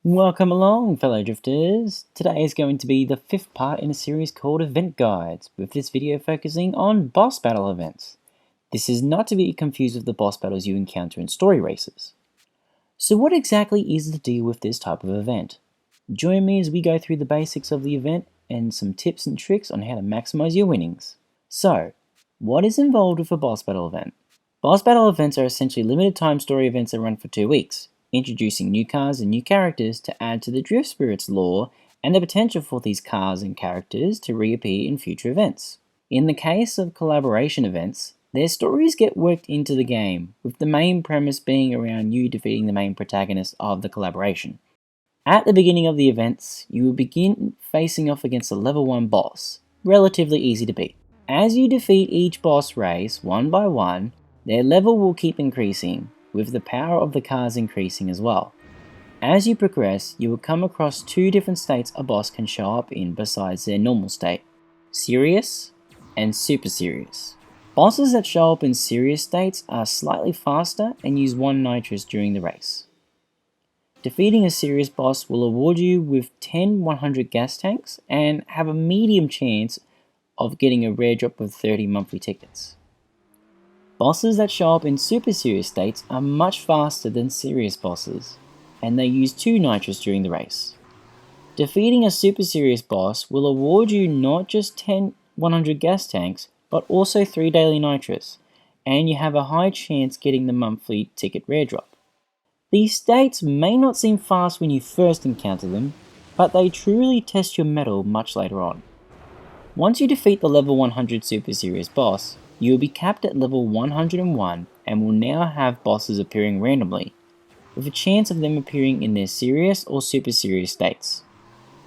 Welcome along, fellow drifters! Today is going to be the 5th part in a series called Event Guides, with this video focusing on boss battle events. This is not to be confused with the boss battles you encounter in story races. So what exactly is the deal with this type of event? Join me as we go through the basics of the event and some tips and tricks on how to maximize your winnings. So, what is involved with a boss battle event? Boss battle events are essentially limited time story events that run for 2 weeks, introducing new cars and new characters to add to the Drift Spirits lore and the potential for these cars and characters to reappear in future events. In the case of collaboration events, their stories get worked into the game, with the main premise being around you defeating the main protagonist of the collaboration. At the beginning of the events, you will begin facing off against a level 1 boss, relatively easy to beat. As you defeat each boss race one by one, their level will keep increasing, with the power of the cars increasing as well. As you progress, you will come across 2 different states a boss can show up in besides their normal state: serious and super serious. Bosses that show up in serious states are slightly faster and use 1 nitrous during the race. Defeating a serious boss will award you with 10 100 gas tanks and have a medium chance of getting a rare drop of 30 monthly tickets. Bosses that show up in super serious states are much faster than serious bosses, and they use 2 nitrous during the race. Defeating a super serious boss will award you not just 10 100 gas tanks, but also 3 daily nitrous, and you have a high chance getting the monthly ticket rare drop. These states may not seem fast when you first encounter them, but they truly test your mettle much later on. Once you defeat the level 100 super serious boss, you will be capped at level 101 and will now have bosses appearing randomly, with a chance of them appearing in their serious or super serious states.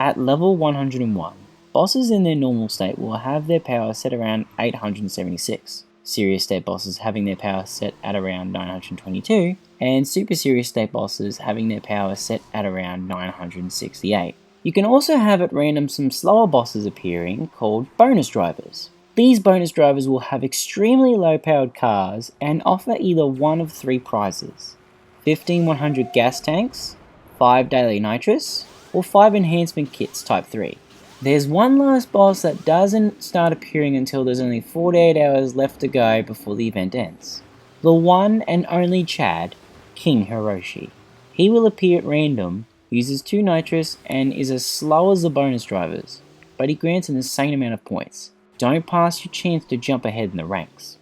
At level 101, bosses in their normal state will have their power set around 876, serious state bosses having their power set at around 922, and super serious state bosses having their power set at around 968. You can also have at random some slower bosses appearing called bonus drivers. These bonus drivers will have extremely low powered cars and offer either one of 3 prizes: 15 100 gas tanks, 5 daily nitrous, or 5 enhancement kits type 3. There's one last boss that doesn't start appearing until there's only 48 hours left to go before the event ends. The one and only Chad, King Hiroshi. He will appear at random, uses 2 nitrous, and is as slow as the bonus drivers, but he grants an insane amount of points. Don't pass your chance to jump ahead in the ranks.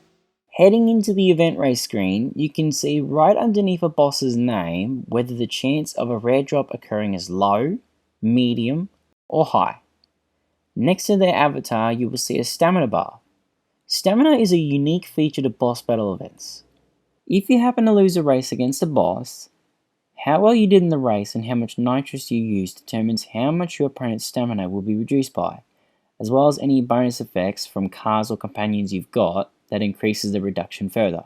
Heading into the event race screen, you can see right underneath a boss's name whether the chance of a rare drop occurring is low, medium, or high. Next to their avatar, you will see a stamina bar. Stamina is a unique feature to boss battle events. If you happen to lose a race against a boss, how well you did in the race and how much nitrous you used determines how much your opponent's stamina will be reduced by, as well as any bonus effects from cars or companions you've got that increases the reduction further.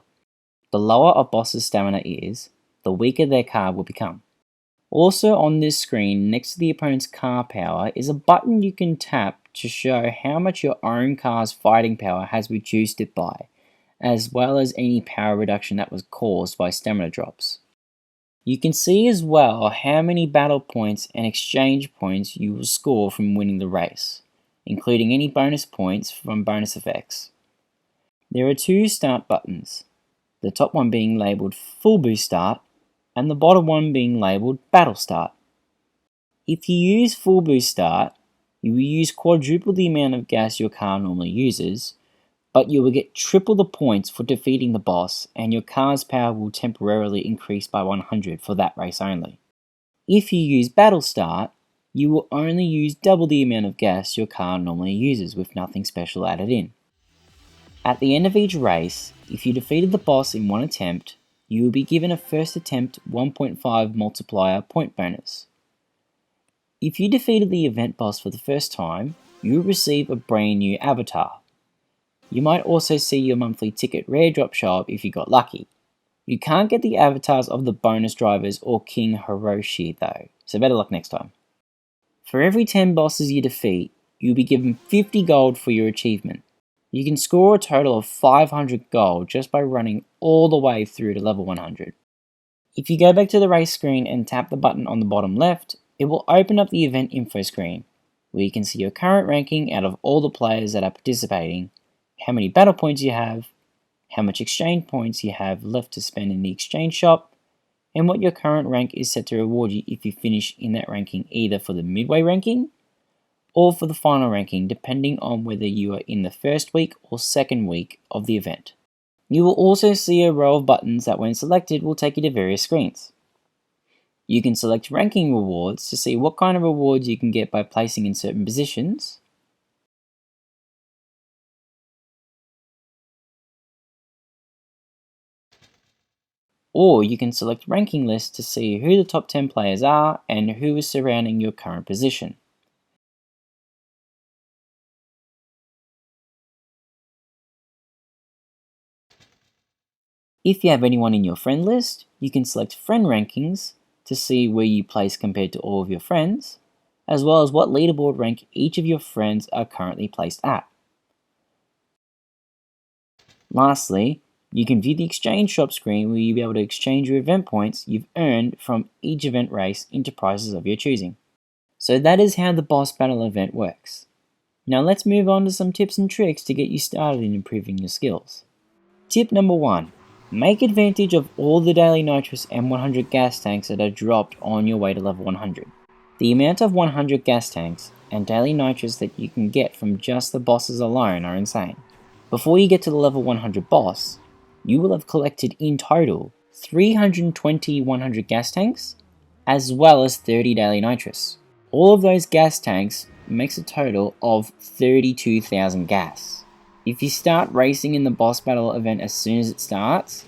The lower a boss's stamina is, the weaker their car will become. Also on this screen, next to the opponent's car power, is a button you can tap to show how much your own car's fighting power has reduced it by, as well as any power reduction that was caused by stamina drops. You can see as well how many battle points and exchange points you will score from winning the race, including any bonus points from bonus effects. There are 2 start buttons, the top one being labelled Full Boost Start and the bottom one being labelled Battle Start. If you use Full Boost Start, you will use quadruple the amount of gas your car normally uses, but you will get triple the points for defeating the boss, and your car's power will temporarily increase by 100 for that race only. If you use Battle Start, you will only use double the amount of gas your car normally uses with nothing special added in. At the end of each race, if you defeated the boss in 1 attempt, you will be given a first attempt 1.5 multiplier point bonus. If you defeated the event boss for the first time, you will receive a brand new avatar. You might also see your monthly ticket rare drop show up if you got lucky. You can't get the avatars of the bonus drivers or King Hiroshi though, so better luck next time. For every 10 bosses you defeat, you'll be given 50 gold for your achievement. You can score a total of 500 gold just by running all the way through to level 100. If you go back to the race screen and tap the button on the bottom left, it will open up the event info screen, where you can see your current ranking out of all the players that are participating, how many battle points you have, how much exchange points you have left to spend in the exchange shop, and what your current rank is set to reward you if you finish in that ranking either for the midway ranking or for the final ranking, depending on whether you are in the first week or second week of the event. You will also see a row of buttons that when selected will take you to various screens. You can select ranking rewards to see what kind of rewards you can get by placing in certain positions. Or you can select ranking lists to see who the top 10 players are and who is surrounding your current position. If you have anyone in your friend list, you can select friend rankings to see where you place compared to all of your friends, as well as what leaderboard rank each of your friends are currently placed at. Lastly, you can view the exchange shop screen where you'll be able to exchange your event points you've earned from each event race into prizes of your choosing. So that is how the boss battle event works. Now let's move on to some tips and tricks to get you started in improving your skills. Tip number 1. Make advantage of all the daily nitrous and 100 gas tanks that are dropped on your way to level 100. The amount of 100 gas tanks and daily nitrous that you can get from just the bosses alone are insane. Before you get to the level 100 boss, you will have collected in total 320 100 gas tanks, as well as 30 daily nitrous. All of those gas tanks makes a total of 32,000 gas. If you start racing in the boss battle event as soon as it starts,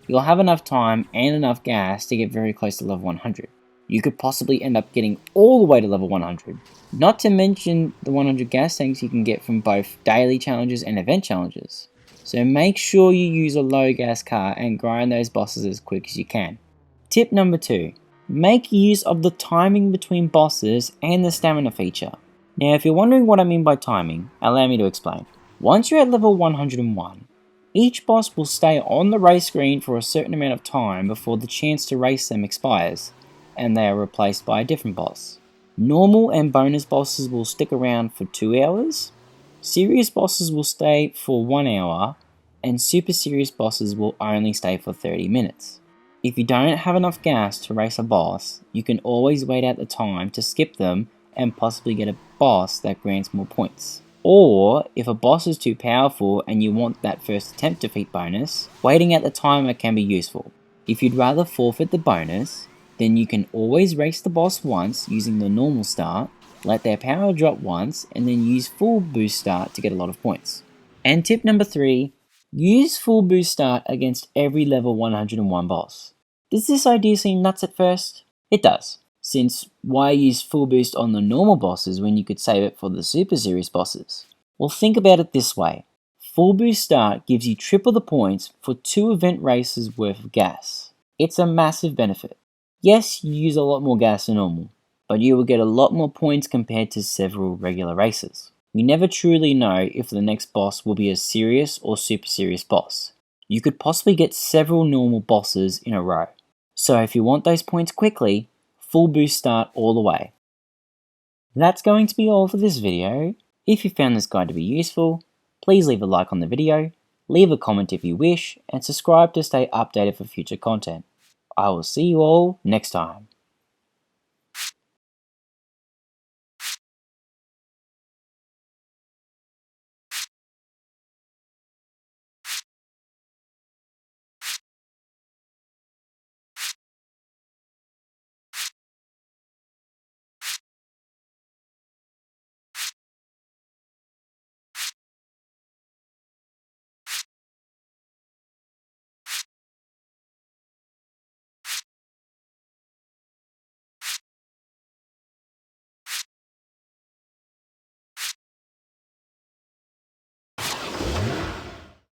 you'll have enough time and enough gas to get very close to level 100. You could possibly end up getting all the way to level 100. Not to mention the 100 gas tanks you can get from both daily challenges and event challenges. So make sure you use a low gas car and grind those bosses as quick as you can. Tip number 2. Make use of the timing between bosses and the stamina feature. Now if you're wondering what I mean by timing, allow me to explain. Once you're at level 101, each boss will stay on the race screen for a certain amount of time before the chance to race them expires, and they are replaced by a different boss. Normal and bonus bosses will stick around for 2 hours, serious bosses will stay for 1 hour, and super serious bosses will only stay for 30 minutes. If you don't have enough gas to race a boss, you can always wait out the time to skip them and possibly get a boss that grants more points. Or, if a boss is too powerful and you want that first attempt defeat bonus, waiting out the timer can be useful. If you'd rather forfeit the bonus, then you can always race the boss once using the normal start, let their power drop once, and then use full boost start to get a lot of points. And tip number 3, use full boost start against every level 101 boss. Does this idea seem nuts at first? It does, since why use full boost on the normal bosses when you could save it for the super serious bosses? Well, think about it this way. Full boost start gives you triple the points for 2 event races worth of gas. It's a massive benefit. Yes, you use a lot more gas than normal, but you will get a lot more points compared to several regular races. You never truly know if the next boss will be a serious or super serious boss. You could possibly get several normal bosses in a row. So if you want those points quickly, full boost start all the way. That's going to be all for this video. If you found this guide to be useful, please leave a like on the video, leave a comment if you wish, and subscribe to stay updated for future content. I will see you all next time.